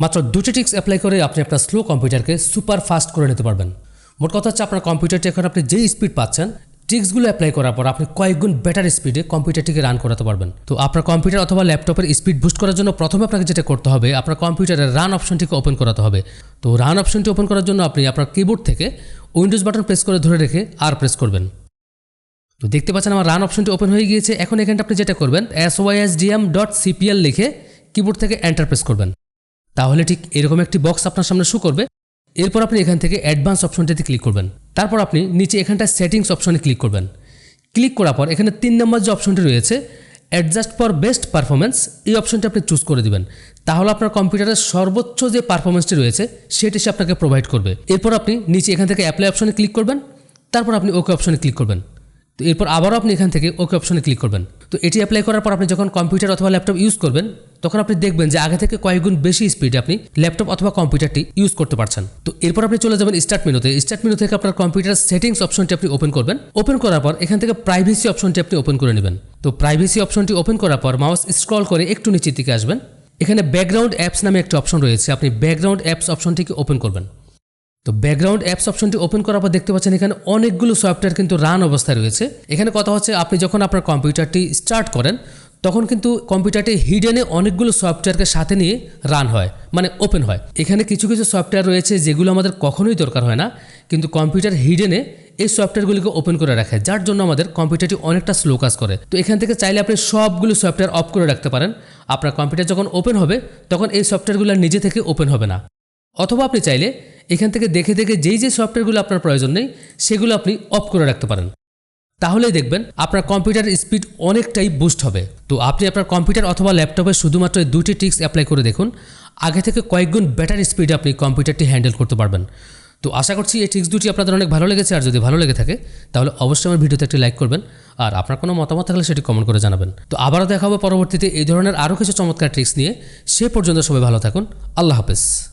মাত্র 2টি tricks apply করে আপনি আপনার স্লো কম্পিউটারকে সুপার ফাস্ট করে নিতে পারবেন। মোট কথা হচ্ছে আপনার কম্পিউটারটি এখন আপনি যেই স্পিড পাচ্ছেন, ট্রিক্সগুলো অ্যাপ্লাই করার পর আপনি কয়েকগুণ বেটার স্পিডে কম্পিউটারটিকে রান করাতে পারবেন। তো আপনার কম্পিউটার অথবা ল্যাপটপের স্পিড বুস্ট করার জন্য প্রথমে আপনাকে যেটা করতে হবে, আপনার কম্পিউটারের রান অপশনটিকে ওপেন করাতে হবে। তো রান অপশনটি ওপেন করার জন্য আপনি আপনার কিবোর্ড থেকে উইন্ডোজ বাটন প্রেস করে ধরে রেখে আর প্রেস করবেন। তো দেখতে পাচ্ছেন আমার রান অপশনটি ওপেন হয়ে গিয়েছে। এখন এখানটা আপনি যেটা করবেন sysdm.cpl লিখে কিবোর্ড থেকে এন্টার প্রেস করবেন। তাহলে ঠিক এরকম একটি বক্স আপনার সামনে শো করবে। এরপর আপনি এখান থেকে অ্যাডভান্স অপশনটিতে ক্লিক করবেন। তারপর আপনি নিচে এখানটা সেটিংস অপশনে ক্লিক করবেন। ক্লিক করার পর এখানে 3 নম্বর যে অপশনটি রয়েছে অ্যাডজাস্ট ফর বেস্ট পারফরমেন্স, এই অপশনটি আপনি চুজ করে দিবেন। তাহলে আপনার কম্পিউটারের সর্বোচ্চ যে পারফরমেন্সটি রয়েছে সেটি সে আপনাকে প্রোভাইড করবে। এরপর আপনি নিচে এখান থেকে অ্যাপ্লাই অপশনে ক্লিক করবেন। তারপর আপনি ওকে অপশনে ক্লিক করবেন। তো এরপর আবারও আপনি এখান থেকে ওকে অপশনে ক্লিক করবেন। তো এটি অ্যাপ্লাই করার পর আপনি যখন কম্পিউটার অথবা ল্যাপটপ ইউজ করবেন তখন আপনি দেখবেন যে আগে থেকে কয়েকগুণ বেশি স্পিডে আপনি ল্যাপটপ অথবা কম্পিউটারটি ইউজ করতে পারছেন। তো এরপর আপনি চলে যাবেন স্টার্ট মেনুতে। স্টার্ট মেনু থেকে আপনার কম্পিউটার সেটিংস অপশনটি আপনি ওপেন করবেন। ওপেন করার পর এখান থেকে প্রাইভেসি অপশনটি আপনি ওপেন করে নেবেন। তো প্রাইভেসি অপশনটি ওপেন করার পর মাউস স্ক্রল করে একটু নিচের দিকে আসবেন। এখানে ব্যাকগ্রাউন্ড অ্যাপস নামে একটা অপশন রয়েছে, আপনি ব্যাকগ্রাউন্ড অ্যাপস অপশনটিকে ওপেন করবেন। তো ব্যাকগ্রাউন্ড অ্যাপস অপশনটি ওপেন করার পর দেখতে পাচ্ছেন এখানে অনেকগুলো সফটওয়্যার কিন্তু রান অবস্থায় রয়েছে। এখানে কথা হচ্ছে আপনি যখন আপনার কম্পিউটারটি স্টার্ট করেন তখন কিন্তু কম্পিউটারটি হিডেনে অনেকগুলো সফটওয়্যারকে সাথে নিয়ে রান হয়, মানে ওপেন হয়। এখানে কিছু কিছু সফটওয়্যার রয়েছে যেগুলো আমাদের কখনোই দরকার হয় না, কিন্তু কম্পিউটার হিডেনে এই সফটওয়্যারগুলিকে ওপেন করে রাখে, যার জন্য আমাদের কম্পিউটারটি অনেকটা স্লো কাজ করে। তো এখান থেকে চাইলে আপনি সবগুলো সফটওয়্যার অফ করে রাখতে পারেন। আপনার কম্পিউটার যখন ওপেন হবে তখন এই সফটওয়্যারগুলো নিজে থেকে ওপেন হবে না। অথবা আপনি চাইলে এখান থেকে দেখে দেখে যেই সফটওয়্যারগুলো আপনার প্রয়োজন নেই সেগুলো আপনি অফ করে রাখতে পারেন। তাহলেই দেখবেন আপনার কম্পিউটারের স্পিড অনেকটাই বুস্ট হবে। তো আপনি আপনার কম্পিউটার অথবা ল্যাপটপে শুধুমাত্র এই 2টি ট্রিক্স অ্যাপ্লাই করে দেখুন, আগে থেকে কয়েকগুণ বেটার স্পিডে আপনি কম্পিউটারটি হ্যান্ডেল করতে পারবেন। তো আশা করছি এই ট্রিক্স দুটি আপনাদের অনেক ভালো লেগেছে। আর যদি ভালো লেগে থাকে তাহলে অবশ্যই আমার ভিডিওতে একটি লাইক করবেন, আর আপনার কোনো মতামত থাকলে সেটি কমেন্ট করে জানাবেন। তো আবারও দেখা হবে পরবর্তীতে এই ধরনের আরও কিছু চমৎকার ট্রিক্স নিয়ে। সে পর্যন্ত সবাই ভালো থাকুন। আল্লাহ হাফেজ।